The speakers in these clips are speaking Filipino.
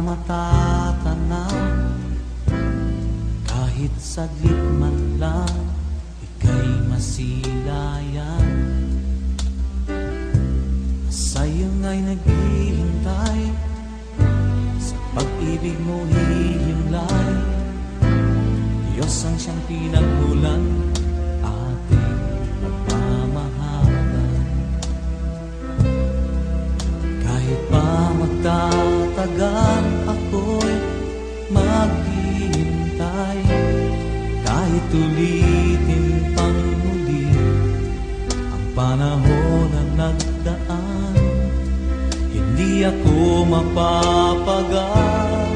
matatanaw, kahit saglit man lang, ika'y masilayan. Sa'yo nga'y naghihintay, sa pag-ibig mo hihimlay. Diyos ang siyang pinagmulan, ating pagmamahalan. Kahit pa magtatagal, ako'y maghihintay. Kahit ulitin pang muli ang panahon na nagdaan, hindi ako mapapagal,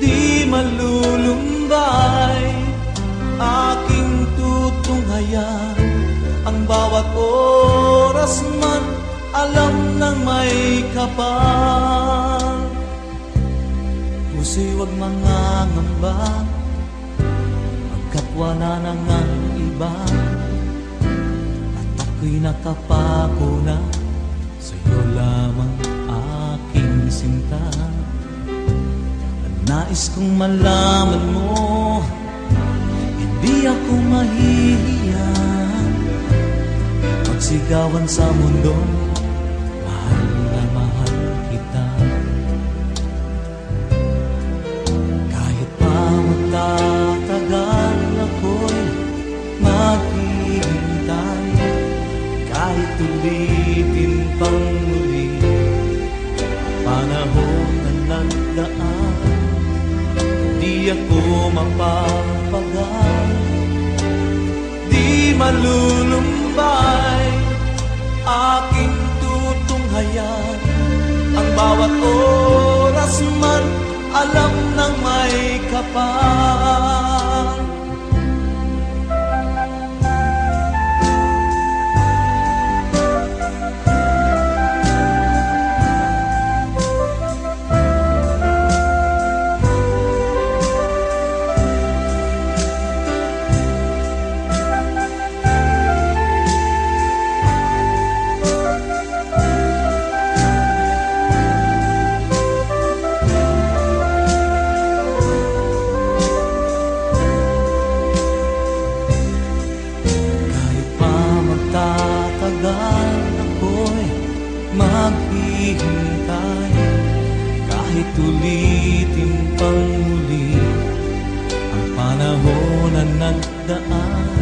di malulumbay. Aking tutunghayan ang bawat oras man, alam ng may kapal. Puso'y huwag mangangamba, pagkat wala na ngang iba, at ako'y nakapako na sa'yo lamang aking sinta. Nais kong malaman mo, hindi ako mahihiya magsigawan sa mundo, mahal na mahal kita. Kahit pa magtatagal, ako'y maghihintay. Kahit ulitin pang muli panahon na nagdaan, di ako mapapagal, di malulumbay. Aking tutunghayan ang bawat oras man, alam ng may kapal. Ako'y maghihintay, kahit ulitin pang muli ang panahon na nagdaan,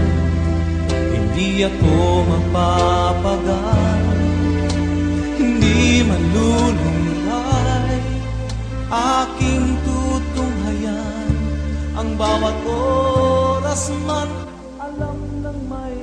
hindi ako mapapagal, hindi malulumbay. Aking tutunghayan ang bawat oras man, alam ng may